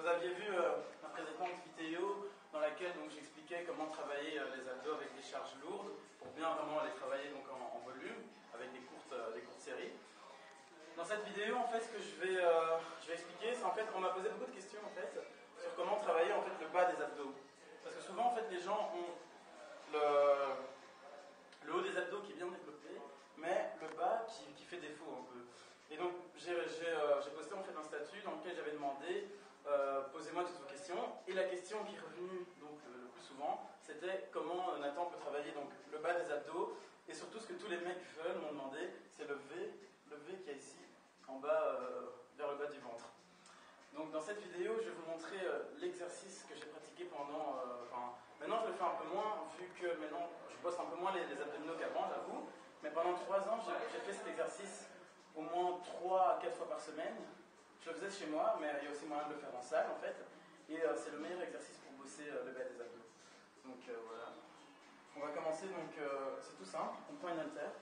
vous aviez vu ma précédente vidéo dans laquelle j'expliquais comment travailler les abdos avec des charges lourdes pour bien vraiment les travailler donc, en volume avec des courtes séries. Dans cette vidéo, en fait, ce que je vais expliquer, c'est en fait, on m'a posé beaucoup de questions en fait sur comment travailler en fait le bas des abdos. Parce que souvent, en fait, les gens ont le haut des abdos qui est bien développé, mais le bas qui fait défaut un peu. Et donc, j'ai posté en fait un statut dans lequel j'avais demandé posez-moi toutes vos questions. Et la question qui est revenue donc, le plus souvent, c'était comment Nathan peut travailler donc, le bas des abdos. Et surtout, ce que tous les mecs veulent, m'ont demandé, c'est le V qu'il y a ici, en bas, vers le bas du ventre. Donc, dans cette vidéo, je vais vous montrer l'exercice que j'ai pratiqué pendant. Maintenant, je le fais un peu moins, vu que maintenant, je bosse un peu moins les abdominaux qu'avant, j'avoue. Mais pendant 3 ans, j'ai fait cet exercice au moins 3 à 4 fois par semaine. Je le faisais chez moi, mais il y a aussi moyen de le faire en salle, en fait. Et c'est le meilleur exercice pour bosser le bas des abdos. Donc, voilà. On va commencer, donc c'est tout simple. On prend une haltère.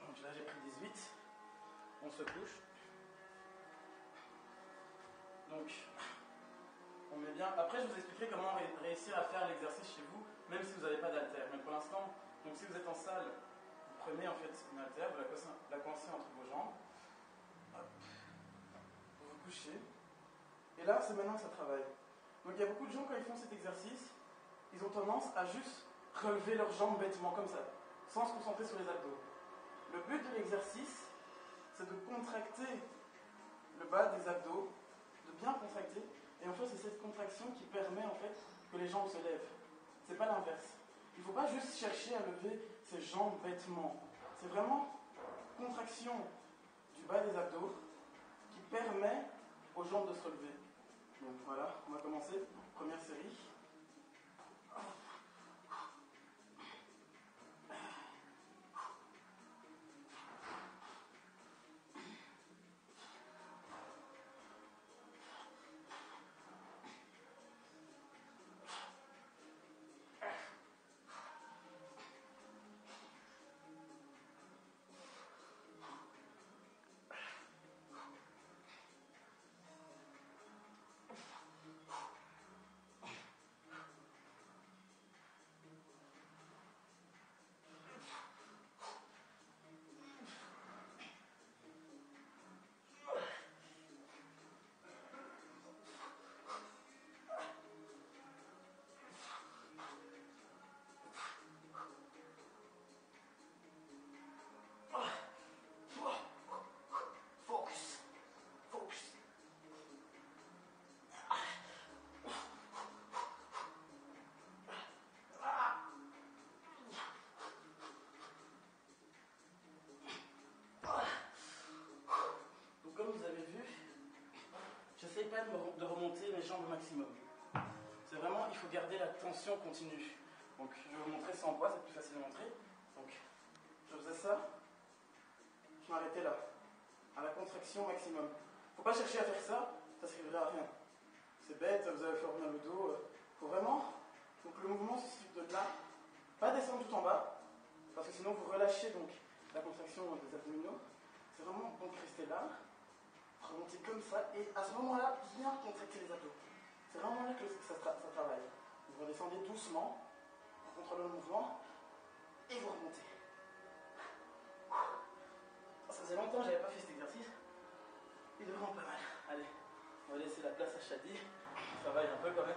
Donc là, j'ai pris 18. On se couche. Donc, on met bien. Après, je vous expliquerai comment réussir à faire l'exercice chez vous, même si vous n'avez pas d'haltère. Mais pour l'instant, donc si vous êtes en salle, vous prenez en fait une haltère, vous la coincez entre vos jambes. Hop. Vous vous couchez. Et là, c'est maintenant que ça travaille. Donc, il y a beaucoup de gens, quand ils font cet exercice, ils ont tendance à juste relever leurs jambes bêtement, comme ça, sans se concentrer sur les abdos. Le but de l'exercice, c'est de contracter le bas des abdos, de bien contracter, et en fait c'est cette contraction qui permet en fait que les jambes se lèvent. C'est pas l'inverse. Il ne faut pas juste chercher à lever ses jambes bêtement. C'est vraiment contraction du bas des abdos qui permet aux jambes de se relever. Donc voilà, on va commencer. Première série. Comme vous avez vu, j'essaye pas de remonter mes jambes au maximum. C'est vraiment, il faut garder la tension continue. Donc je vais vous montrer sans poids, c'est plus facile à montrer. Donc je faisais ça, je m'arrêtais là, à la contraction maximum. Faut pas chercher à faire ça, ça ne servira à rien. C'est bête, vous avez fait revenir le dos. Faut vraiment, donc le mouvement se situe de là, pas descendre tout en bas, parce que sinon vous relâchez donc la contraction des abdominaux. C'est vraiment donc rester là. Remonter comme ça, et à ce moment-là, bien contracter les abdos. C'est vraiment là que ça travaille. Vous redescendez doucement, vous contrôlez le mouvement, et vous remontez. Ça faisait longtemps que je n'avais pas fait cet exercice. Il est vraiment pas mal. Allez, on va laisser la place à Shadi. Il travaille un peu quand même.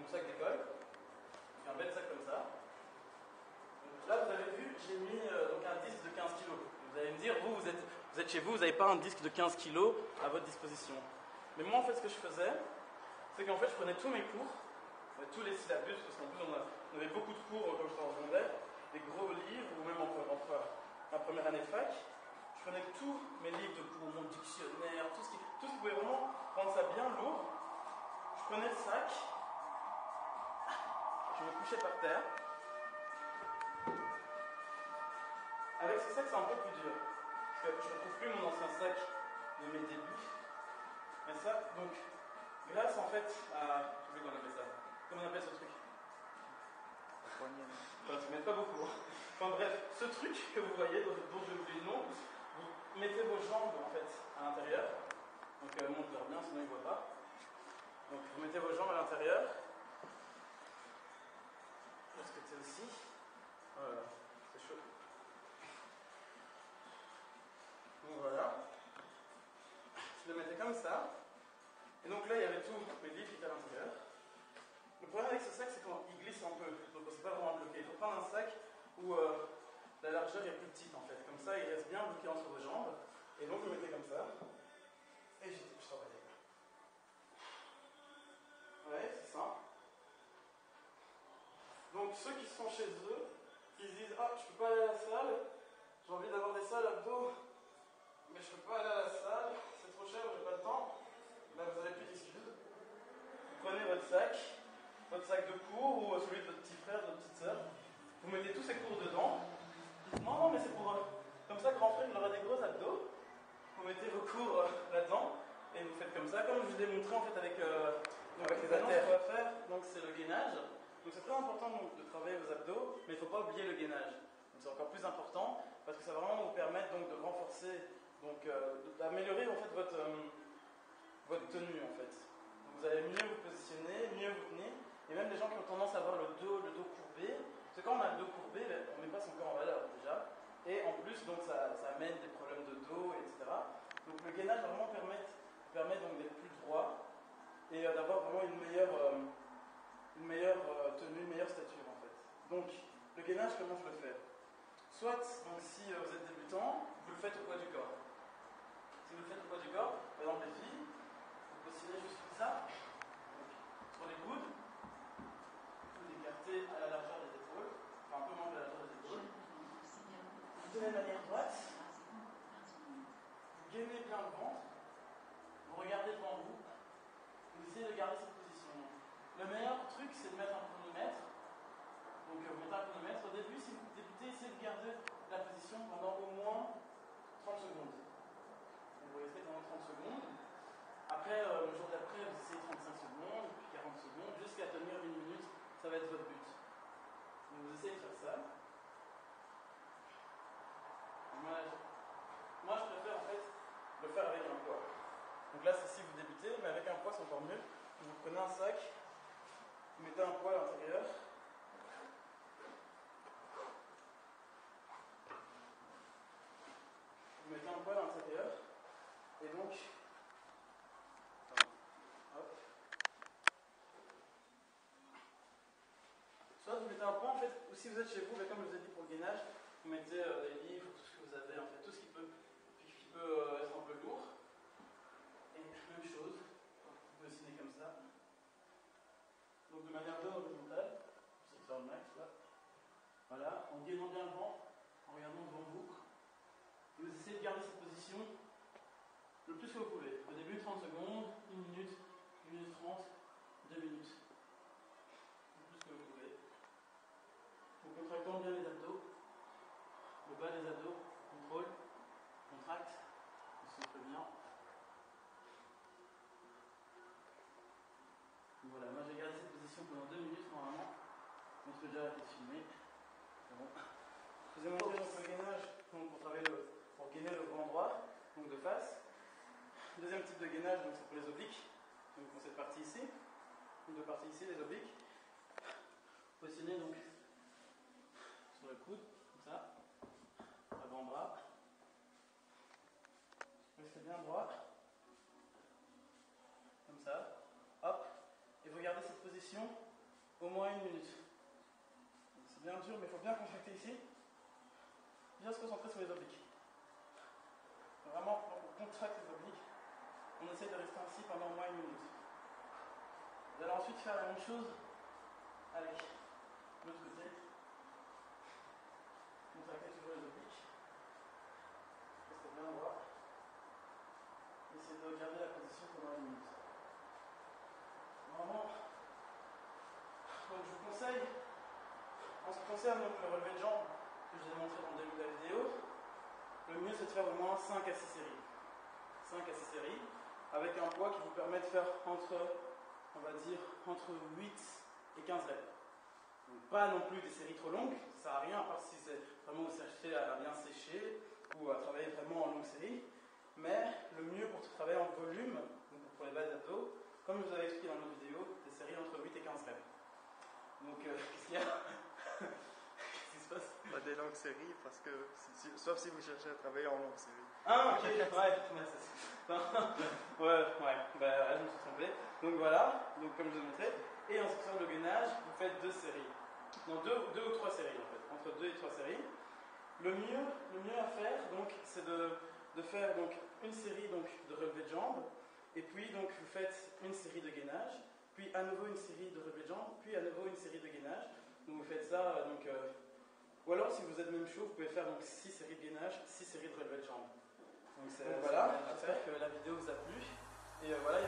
sac d'école. Un bel sac comme ça. Donc là, vous avez vu, j'ai mis donc un disque de 15 kg. Vous allez me dire, vous êtes chez vous, vous n'avez pas un disque de 15 kg à votre disposition. Mais moi, en fait, ce que je faisais, c'est qu'en fait, je prenais tous mes cours, tous les syllabus, parce qu'en plus, on avait beaucoup de cours quand j'étais en secondaire, des gros livres, ou même entre ma première année de fac. Je prenais tous mes livres de cours, mon dictionnaire, tout ce qui pouvait vraiment rendre ça bien lourd. Je prenais le sac, je me couchais par terre. Avec ce sac, c'est un peu plus dur. Parce que je ne retrouve plus mon ancien sac de mes débuts. Mais ça, donc, grâce en fait à. Je sais comment on appelle ça. Comment on appelle ce truc? Voilà, ça m'aide pas beaucoup. Enfin bref, ce truc que vous voyez, dont j'ai oublié le nom, vous mettez vos jambes en fait à l'intérieur. Donc, montre-leur bien, sinon ils ne voient pas. Donc, vous mettez vos jambes à l'intérieur. Est-ce que tu es aussi? Voilà, c'est chaud. Donc voilà. Je le mettais comme ça. Et donc là, il y avait tous mes livres qui étaient à l'intérieur. Le problème avec ce sac, c'est qu'il glisse un peu. Donc c'est pas vraiment bloqué. Il faut prendre un sac où la largeur est plus petite en fait. Comme ça, il reste bien bloqué entre vos jambes. Et donc je le mettais comme ça. Et je travaillais. Ouais, c'est ça. Donc ceux qui sont chez eux, qui se disent ah, je peux pas aller à la salle, j'ai envie d'avoir des salles abdos, mais je peux pas aller à la salle, c'est trop cher, j'ai pas le temps. Là, vous n'avez plus d'excuses. Vous prenez votre sac de cours ou celui de votre petit frère, de votre petite soeur. Vous mettez tous ces cours dedans. Non, mais c'est pour. Comme ça, grand frère, il aura des gros abdos. Vous mettez vos cours là-dedans et vous faites comme ça, comme je vous ai montré en fait avec les haltères. Ce qu'on va faire, donc c'est le gainage. Donc c'est très important donc, de travailler vos abdos, mais il ne faut pas oublier le gainage. Donc c'est encore plus important parce que ça va vraiment vous permettre donc de renforcer, donc d'améliorer en fait votre tenue en fait. Donc, vous allez mieux vous positionner, mieux vous tenir. Et même les gens qui ont tendance à avoir le dos courbé, parce que quand on a le dos courbé, on met pas son corps en valeur déjà. Et en plus, donc ça amène des problèmes de dos, etc. Donc le gainage vraiment permet donc d'être plus droit et d'avoir vraiment une meilleure tenue, une meilleure stature en fait. Donc le gainage, comment je le fais? Soit, donc, si vous êtes débutant, vous le faites au poids du corps. Si vous le faites au poids du corps, par exemple les filles, vous positionnez juste comme ça, donc, sur les coudes, vous écartez à la largeur des épaules, enfin un peu moins que la largeur des épaules. Vous tenez de manière droite, vous gainez bien le ventre, vous regardez devant vous, vous essayez de garder cette position. Le meilleur truc, c'est de mettre un chronomètre. Donc vous mettez un chronomètre. Au début, si vous débutez, essayez de garder la position pendant au moins 30 secondes. Donc, vous restez pendant 30 secondes. Après, le jour d'après, vous essayez 35 secondes, puis 40 secondes, jusqu'à tenir une minute. Ça va être votre but. Donc vous essayez de faire ça. Moi, je préfère en fait le faire avec un poids. Donc là, c'est si vous débutez, mais avec un poids, c'est encore mieux. Vous prenez un sac, vous mettez un poids à l'intérieur. Vous mettez un poids à l'intérieur. Et donc, hop. Soit vous mettez un poids, en fait, ou si vous êtes chez vous, mais comme je vous ai dit pour le gainage, vous mettez des livres, tout ce que vous avez, en fait, tout ce qui peut être un peu lourd. Et même chose, vous pouvez dessiner comme ça. Donc de manière bien horizontale, c'est faire le max là. Voilà, en gainant bien le ventre, en regardant devant vous. Et vous essayez de garder cette position le plus que vous pouvez. Au début 30 secondes, 1 minute, 1 minute 30, 2 minutes. Le plus que vous pouvez. En contractant bien les abdos, le bas des abdos, contrôle, contracte, on se fait bien. Voilà, moi j'ai gardé cette position pendant 2 minutes normalement. On se peut déjà arrêter de filmer. Bon. Je vous ai montré donc le gainage pour travailler pour gainer le grand droit, donc de face. Deuxième type de gainage, donc c'est pour les obliques. Donc pour cette partie ici, ou deux parties ici, les obliques. Positionnez donc sur le coude, comme ça, avant-bras. Restez bien droit, comme ça, hop, et vous gardez cette position au moins 1 minute. C'est bien dur, mais il faut bien contracter ici. Bien se concentrer sur les obliques. Vraiment, on contracte les obliques. On essaie de rester ainsi pendant au moins 1 minute. Vous allez ensuite faire la même chose avec l'autre côté. Contractez toujours les obliques. Restez bien droit. Essayez de garder la position pendant 1 minute. Vraiment. Donc je vous conseille, en ce qui concerne donc, le relevé de jambes que je vous ai montré dans le début de la vidéo, le mieux c'est de faire au moins 5 à 6 séries. 5 à 6 séries, avec un poids qui vous permet de faire entre, on va dire, entre 8 et 15 reps. Donc, pas non plus des séries trop longues, ça sert à rien, à part si c'est vraiment vous cherchez à bien sécher ou à travailler vraiment en longue série. Mais le mieux pour travailler en volume, donc pour les bas abdos, comme je vous avais expliqué dans notre vidéo, des séries entre 8 et 15 reps. Donc, qu'est-ce qu'il y a? Qu'est-ce qui se passe? Pas des longues séries, parce que, sauf si vous cherchez à travailler en longue série. Ah, ok, ouais, je me suis trompé. Donc voilà, donc comme je vous ai montré. Et en ce qui concerne le gainage, vous faites 2 séries. Non, 2 ou 3 séries en fait, entre 2 et 3 séries. Le mieux à faire, donc, c'est de faire donc, une série donc, de relevé de jambes, et puis donc, vous faites une série de gainage, puis à nouveau une série de relevé de jambes, puis à nouveau une série de gainage. Donc vous faites ça, ou alors si vous êtes même chaud, vous pouvez faire donc 6 séries de gainage, 6 séries de relevé de jambes. Donc voilà, j'espère que la vidéo vous a plu. Et voilà, il y